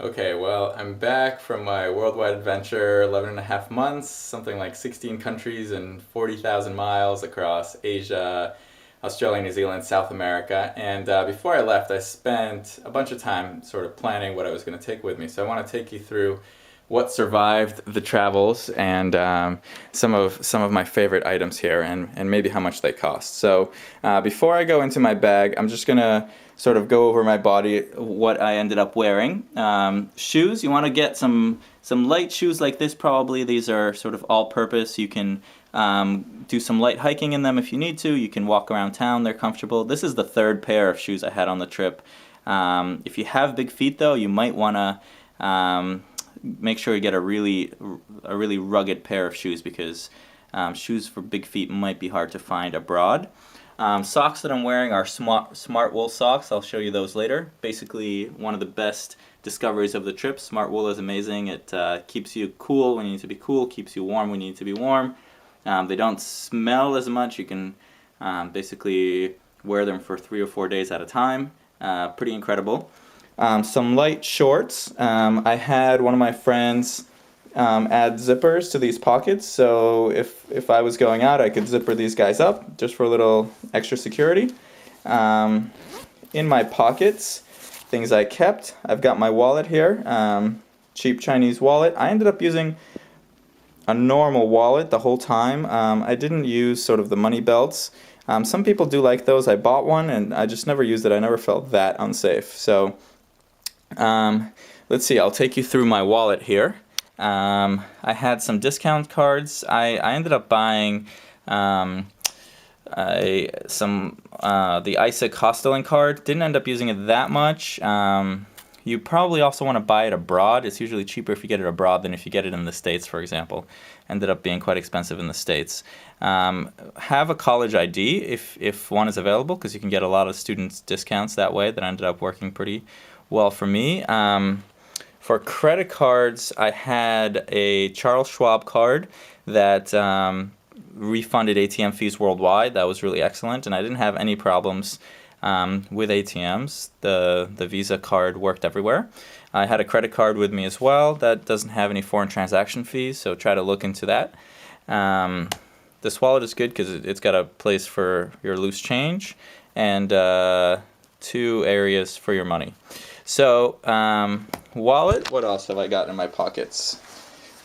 Okay, well, I'm back from my worldwide adventure, 11 and a half months, something like 16 countries and 40,000 miles across Asia, Australia, New Zealand, South America. And before I left, I spent a bunch of time sort of planning what I was going to take with me. So I want to take you through what survived the travels and some of my favorite items here and maybe how much they cost. So before I go into my bag, I'm just gonna sort of go over my body, what I ended up wearing. Shoes, you want to get some light shoes like this probably. These are sort of all-purpose. You can do some light hiking in them if you need to. You can walk around town, they're comfortable. This is the third pair of shoes I had on the trip. If you have big feet though, you might want to make sure you get a really rugged pair of shoes because shoes for big feet might be hard to find abroad. Socks that I'm wearing are smart wool socks. I'll show you those later. Basically, one of the best discoveries of the trip. Smart wool is amazing. It keeps you cool when you need to be cool, keeps you warm when you need to be warm. They don't smell as much. You can basically wear them for 3 or 4 days at a time. Pretty incredible. Some light shorts. I had one of my friends add zippers to these pockets, so if I was going out, I could zipper these guys up just for a little extra security. In my pockets, things I kept, I've got my wallet here, cheap Chinese wallet. I ended up using a normal wallet the whole time. I didn't use sort of the money belts. Some people do like those. I bought one and I just never used it. I never felt that unsafe. So let's see, I'll take you through my wallet here. I had some discount cards. I ended up buying the ISIC hosteling card. Didn't end up using it that much. You probably also want to buy it abroad. It's usually cheaper if you get it abroad than if you get it in the States, for example. Ended up being quite expensive in the States. Have a college ID if one is available, because you can get a lot of students' discounts that way. That ended up working pretty well for me. For credit cards, I had a Charles Schwab card that refunded ATM fees worldwide. That was really excellent, and I didn't have any problems with ATMs. The Visa card worked everywhere. I had a credit card with me as well that doesn't have any foreign transaction fees, so try to look into that. This wallet is good because it's got a place for your loose change and 2 areas for your money. So, wallet, what else have I got in my pockets?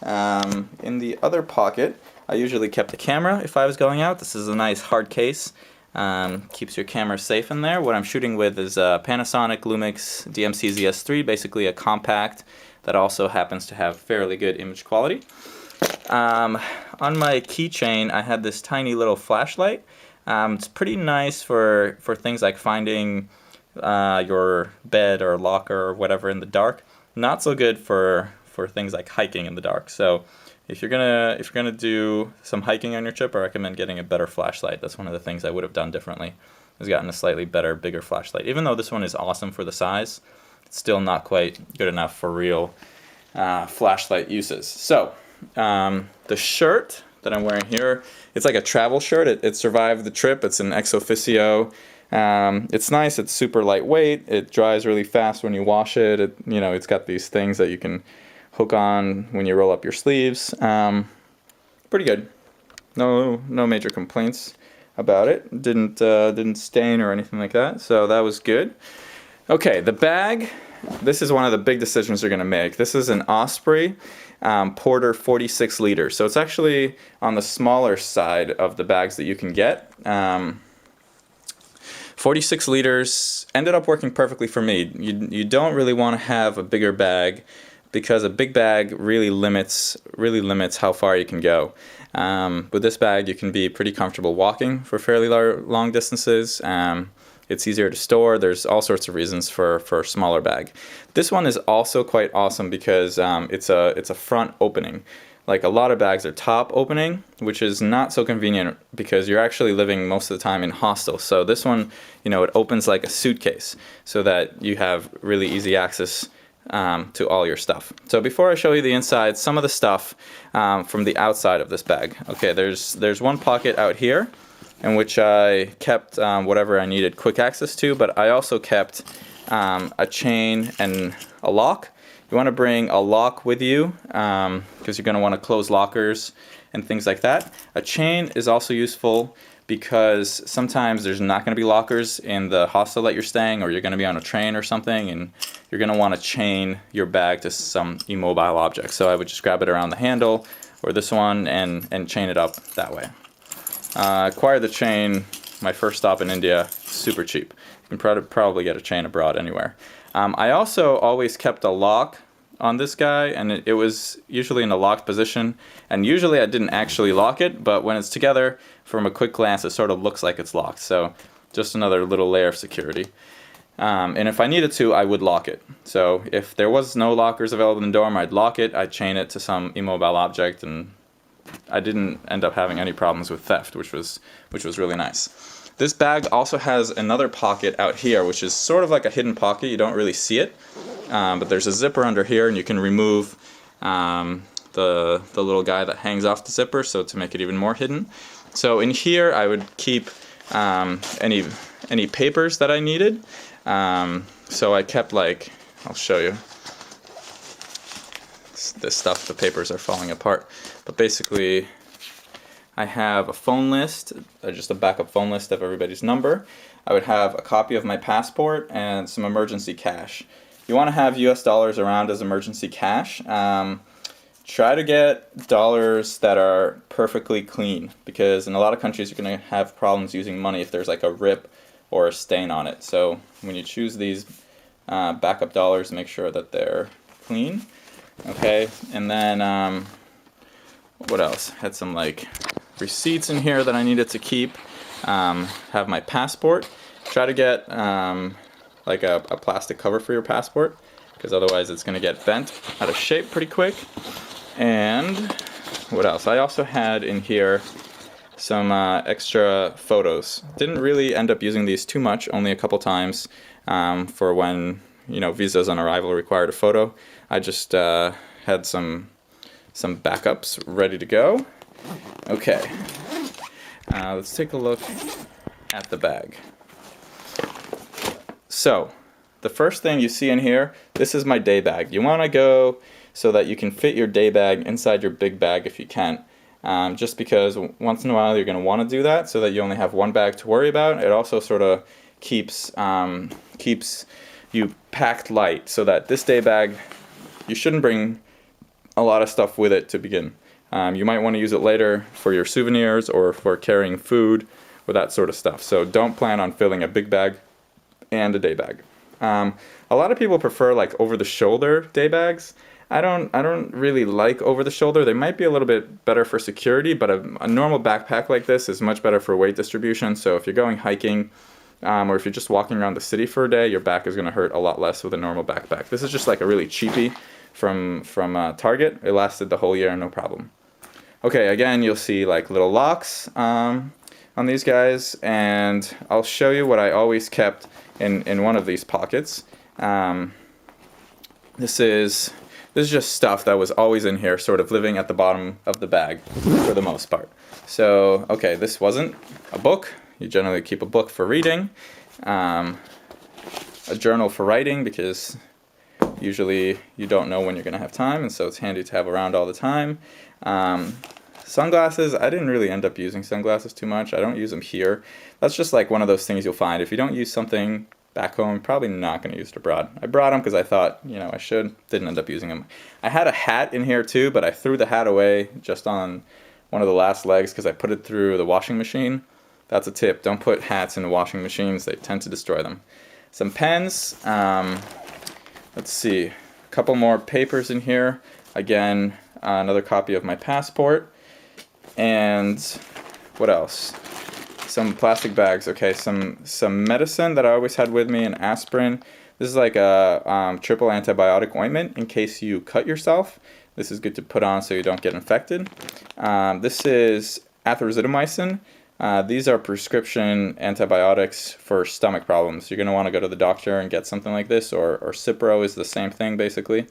In the other pocket, I usually kept the camera if I was going out. This is a nice hard case. Keeps your camera safe in there. What I'm shooting with is a Panasonic Lumix DMC ZS3, basically a compact that also happens to have fairly good image quality. On my keychain, I had this tiny little flashlight. It's pretty nice for things like finding your bed or locker or whatever in the dark. Not so good for things like hiking in the dark. So if you're gonna do some hiking on your trip, I recommend getting a better flashlight. That's one of the things I would have done differently. I've gotten a slightly better, bigger flashlight. Even though this one is awesome for the size, it's still not quite good enough for real flashlight uses. So the shirt that I'm wearing here, it's like a travel shirt. It survived the trip. It's an ex officio. It's nice. It's super lightweight. It dries really fast when you wash it. It's got these things that you can hook on when you roll up your sleeves. Pretty good. No major complaints about it. Didn't stain or anything like that. So that was good. Okay, the bag. This is one of the big decisions you're going to make. This is an Osprey Porter 46 liters. So it's actually on the smaller side of the bags that you can get. 46 liters ended up working perfectly for me. You don't really want to have a bigger bag because a big bag really limits how far you can go. With this bag, you can be pretty comfortable walking for fairly long distances. It's easier to store. There's all sorts of reasons for a smaller bag. This one is also quite awesome because it's a front opening. Like a lot of bags are top opening, which is not so convenient because you're actually living most of the time in hostels. So this one, it opens like a suitcase so that you have really easy access to all your stuff. So before I show you the inside, some of the stuff from the outside of this bag. Okay, there's one pocket out here in which I kept whatever I needed quick access to, but I also kept a chain, and a lock. You want to bring a lock with you because you're going to want to close lockers and things like that. A chain is also useful because sometimes there's not going to be lockers in the hostel that you're staying, or you're going to be on a train or something, and you're going to want to chain your bag to some immobile object. So I would just grab it around the handle or this one and chain it up that way. Acquired the chain, my first stop in India, super cheap. You can probably get a chain abroad anywhere. I also always kept a lock on this guy, and it was usually in a locked position, and usually I didn't actually lock it, but when it's together, from a quick glance, it sort of looks like it's locked. So just another little layer of security. And if I needed to, I would lock it. So if there was no lockers available in the dorm, I'd lock it, I'd chain it to some immobile object, and I didn't end up having any problems with theft, which was really nice. This bag also has another pocket out here, which is sort of like a hidden pocket. You don't really see it, but there's a zipper under here, and you can remove the little guy that hangs off the zipper, so to make it even more hidden. So in here, I would keep any papers that I needed. So I kept, like, I'll show you. This stuff, the papers are falling apart, but basically I have a phone list, just a backup phone list of everybody's number. I would have a copy of my passport and some emergency cash. You want to have US dollars around as emergency cash. Try to get dollars that are perfectly clean, because in a lot of countries you're going to have problems using money if there's like a rip or a stain on it. So when you choose these backup dollars, make sure that they're clean. Okay, and then what else? Had some like receipts in here that I needed to keep. Have my passport. Try to get like a plastic cover for your passport, because otherwise it's going to get bent out of shape pretty quick. And what else? I also had in here some extra photos. Didn't really end up using these too much, only a couple times for when, you know, visas on arrival required a photo. I just had some backups ready to go. Okay, let's take a look at the bag. So, the first thing you see in here, this is my day bag. You want to go so that you can fit your day bag inside your big bag if you can. Just because once in a while you're going to want to do that so that you only have one bag to worry about. It also sort of keeps you packed light, so that this day bag, you shouldn't bring a lot of stuff with it to begin. You might want to use it later for your souvenirs or for carrying food or that sort of stuff. So don't plan on filling a big bag and a day bag. A lot of people prefer like over-the-shoulder day bags. I don't really like over-the-shoulder. They might be a little bit better for security, but a normal backpack like this is much better for weight distribution. So if you're going hiking, or if you're just walking around the city for a day, your back is going to hurt a lot less with a normal backpack. This is just like a really cheapie from Target. It lasted the whole year, no problem. Okay, again, you'll see like little locks on these guys, and I'll show you what I always kept in one of these pockets. This is just stuff that was always in here, sort of living at the bottom of the bag for the most part. So, okay, this wasn't a book. You generally keep a book for reading, a journal for writing, because usually you don't know when you're going to have time, and so it's handy to have around all the time. Sunglasses, I didn't really end up using sunglasses too much. I don't use them here. That's just like one of those things you'll find. If you don't use something back home, probably not going to use it abroad. I brought them because I thought, you know, I should. Didn't end up using them. I had a hat in here too, but I threw the hat away just on one of the last legs because I put it through the washing machine. That's a tip. Don't put hats in the washing machines. They tend to destroy them. Some pens. Let's see. A couple more papers in here. Again, another copy of my passport. And what else? Some plastic bags. Okay, some medicine that I always had with me, an aspirin. This is like a triple antibiotic ointment in case you cut yourself. This is good to put on so you don't get infected. This is azithromycin. These are prescription antibiotics for stomach problems. You're going to want to go to the doctor and get something like this, or Cipro is the same thing basically.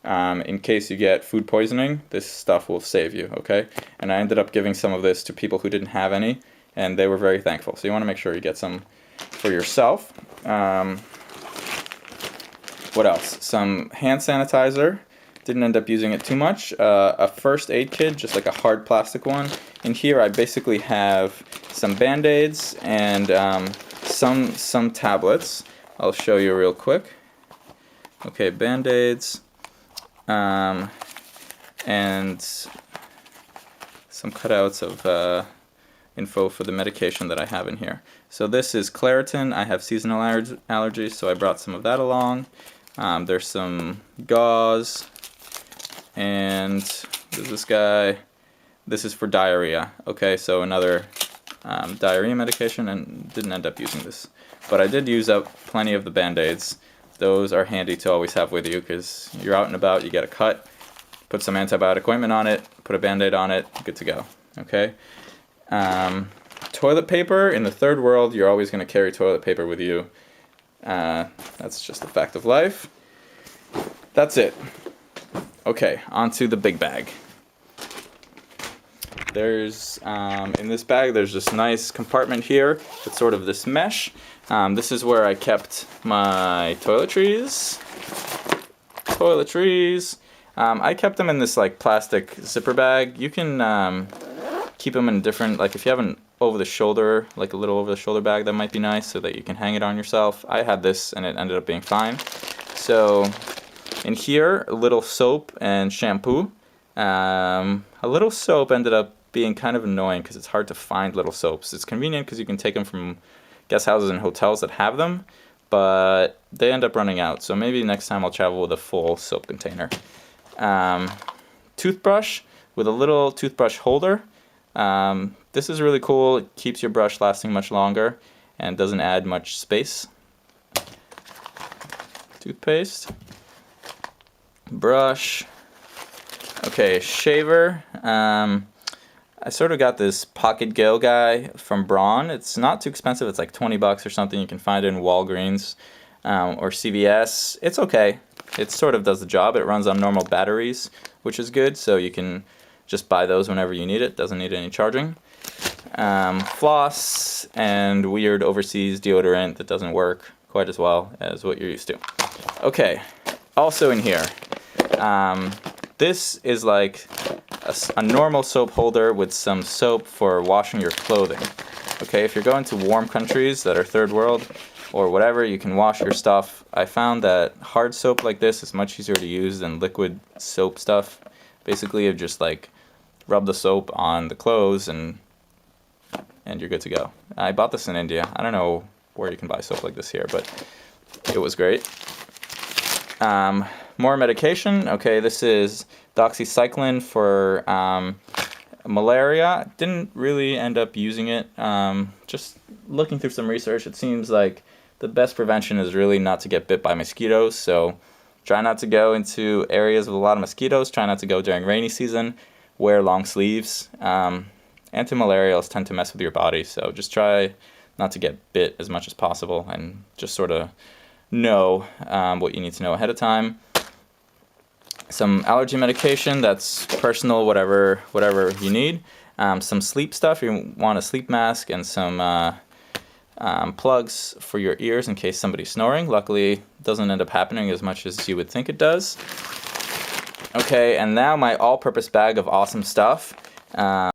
In case you get food poisoning, this stuff will save you, okay? And I ended up giving some of this to people who didn't have any, and they were very thankful. So you want to make sure you get some for yourself. What else? Some hand sanitizer. Didn't end up using it too much. A first aid kit, just like a hard plastic one. In here I basically have some Band-Aids and some tablets. I'll show you real quick. Okay, Band-Aids and some cutouts of info for the medication that I have in here. So this is Claritin. I have seasonal allergies, so I brought some of that along. There's some gauze, and there's this guy. This is for diarrhea. Okay, so another diarrhea medication, and didn't end up using this. But I did use up plenty of the Band-Aids. Those are handy to always have with you because you're out and about, you get a cut, put some antibiotic ointment on it, put a Band-Aid on it, good to go. Okay. Toilet paper, in the third world, you're always going to carry toilet paper with you. That's just a fact of life. That's it. Okay, on to the big bag. There's, in this bag, there's this nice compartment here with sort of this mesh. This is where I kept my toiletries. I kept them in this like plastic zipper bag. You can keep them in different, like if you have an over-the-shoulder, like a little over-the-shoulder bag, that might be nice so that you can hang it on yourself. I had this and it ended up being fine. So in here, a little soap and shampoo. A little soap ended up being kind of annoying because it's hard to find little soaps. It's convenient because you can take them from guest houses and hotels that have them, but they end up running out. So maybe next time I'll travel with a full soap container. Toothbrush with a little toothbrush holder. This is really cool. It keeps your brush lasting much longer and doesn't add much space. Toothpaste. Brush. Okay, shaver. I sort of got this Pocket Gale guy from Braun. It's not too expensive. It's like 20 bucks or something. You can find it in Walgreens or CVS. It's okay. It sort of does the job. It runs on normal batteries, which is good. So you can just buy those whenever you need it. Doesn't need any charging. Floss and weird overseas deodorant that doesn't work quite as well as what you're used to. Okay, also in here, this is like a normal soap holder with some soap for washing your clothing. Okay, if you're going to warm countries that are third world or whatever, you can wash your stuff. I found that hard soap like this is much easier to use than liquid soap stuff. Basically, you just like rub the soap on the clothes and you're good to go. I bought this in India. I don't know where you can buy soap like this here, but it was great. More medication. Okay, this is Doxycycline for malaria. Didn't really end up using it. Just looking through some research, it seems like the best prevention is really not to get bit by mosquitoes. So try not to go into areas with a lot of mosquitoes. Try not to go during rainy season. Wear long sleeves. Antimalarials tend to mess with your body, so just try not to get bit as much as possible and just sort of know what you need to know ahead of time. Some allergy medication that's personal, whatever you need. Some sleep stuff. You want a sleep mask and some plugs for your ears in case somebody's snoring. Luckily, it doesn't end up happening as much as you would think it does. Okay, and now my all-purpose bag of awesome stuff.